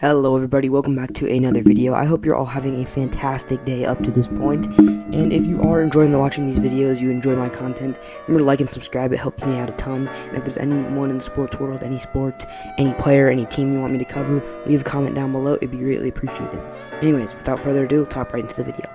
Hello everybody, welcome back to another video. I hope you're all having a fantastic day up to this point. And if you are enjoying watching these videos, you enjoy my content, remember to like and subscribe, it helps me out a ton. And if there's anyone in the sports world, any sport, any player, any team you want me to cover, leave a comment down below, it'd be greatly appreciated. Anyways, without further ado, let's hop right into the video.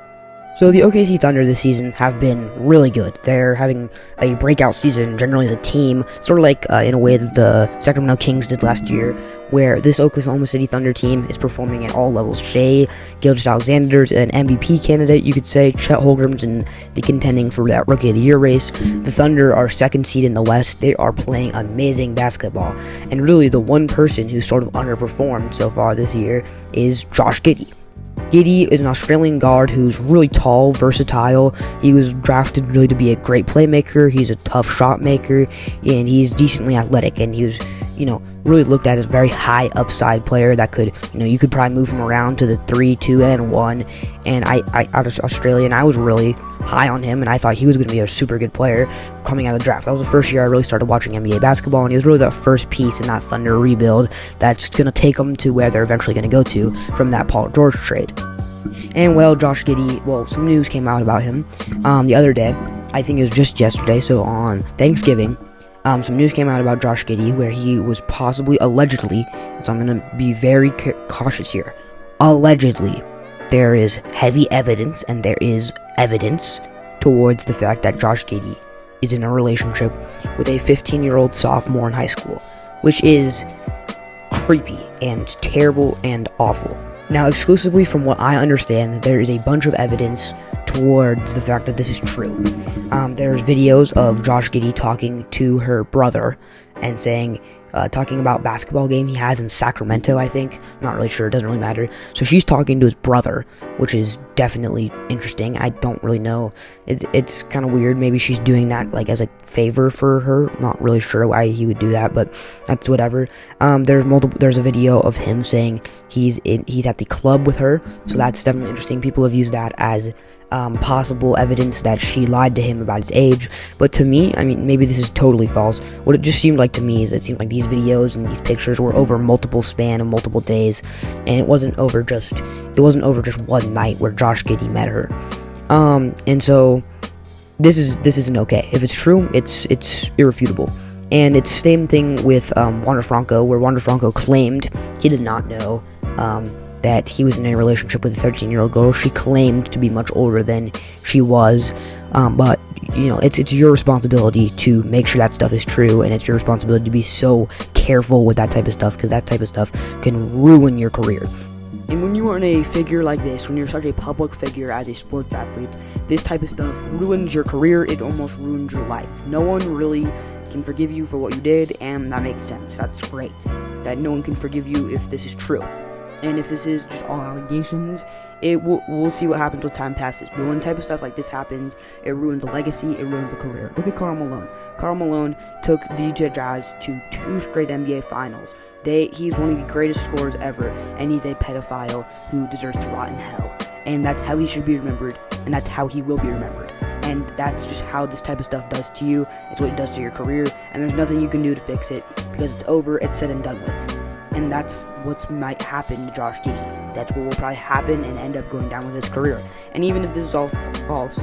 So the OKC Thunder this season have been really good. They're having a breakout season generally as a team, sort of like in a way that the Sacramento Kings did last year, where this Oklahoma City Thunder team is performing at all levels. Shai Gilgeous-Alexander's an MVP candidate, you could say. Chet Holmgren's in the contending for that Rookie of the Year race. The Thunder are second seed in the West. They are playing amazing basketball. And really the one person who sort of underperformed so far this year is Josh Giddey. Giddey is an Australian guard who's really tall, versatile. He was drafted really to be a great playmaker. He's a tough shot maker, and he's decently athletic. And he was, really looked at as a very high upside player that could, you could probably move him around to the 3, 2, and 1. And I out of Australia, and I was really high on him, and I thought he was going to be a super good player coming out of the draft. That was the first year I really started watching NBA basketball, and he was really the first piece in that Thunder rebuild that's going to take them to where they're eventually going to go to from that Paul George trade. And well, Josh Giddey, some news came out about him the other day. I think it was just yesterday, so on Thanksgiving. Some news came out about Josh Giddey where he was possibly, allegedly, so I'm going to be very cautious here, allegedly, there is heavy evidence, and there is evidence towards the fact that Josh Giddey is in a relationship with a 15-year-old sophomore in high school, which is creepy and terrible and awful. Now, exclusively from what I understand, there is a bunch of evidence towards the fact that this is true. There's videos of Josh Giddey talking to her brother and saying, talking about basketball game he has in Sacramento, I think. Not really sure, it doesn't really matter. So she's talking to his brother, which is definitely interesting. I don't really know. It's kind of weird. Maybe she's doing that like as a favor for her. Not really sure why he would do that, but that's whatever. There's a video of him saying he's at the club with her, so that's definitely interesting. People have used that as possible evidence that she lied to him about his age. But to me, I mean, maybe this is totally false. What it just seemed like to me is it seemed like these videos and these pictures were over multiple span of multiple days, and it wasn't over just one night where Josh Giddey met her. And so this isn't okay. If it's true, it's irrefutable. And it's the same thing with Wander Franco, where Wander Franco claimed he did not know that he was in a relationship with a 13-year-old girl. She claimed to be much older than she was, but it's your responsibility to make sure that stuff is true, and it's your responsibility to be so careful with that type of stuff, because that type of stuff can ruin your career. And when you are in a figure like this, when you're such a public figure as a sports athlete, this type of stuff ruins your career. It almost ruins your life. No one really can forgive you for what you did, and that makes sense. That's great that no one can forgive you if this is true. And if this is just all allegations, we'll see what happens when time passes. But when type of stuff like this happens, it ruins a legacy, it ruins a career. Look at Karl Malone. Karl Malone took the Utah Jazz to 2 straight NBA finals. He's one of the greatest scorers ever, and he's a pedophile who deserves to rot in hell. And that's how he should be remembered, and that's how he will be remembered. And that's just how this type of stuff does to you. It's what it does to your career, and there's nothing you can do to fix it, because it's over, it's said and done with. And that's what might happen to Josh Giddey. That's what will probably happen and end up going down with his career. And even if this is all false,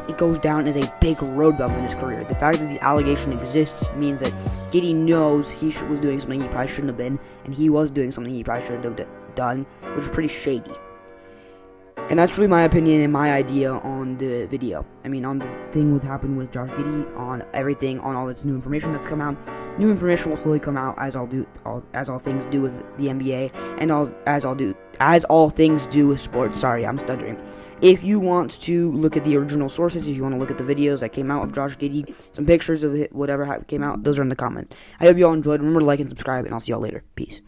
it goes down as a big road bump in his career. The fact that the allegation exists means that Giddey knows he was doing something he probably shouldn't have been, and he was doing something he probably should have done, which was pretty shady. And that's really my opinion and my idea on the video. I mean, on the thing what happened with Josh Giddey, on everything, on all this new information that's come out. New information will slowly come out as all things do with the NBA, and as all things do with sports. Sorry, I'm stuttering. If you want to look at the original sources, if you want to look at the videos that came out of Josh Giddey, some pictures of whatever came out, those are in the comments. I hope you all enjoyed. Remember to like and subscribe, and I'll see y'all later. Peace.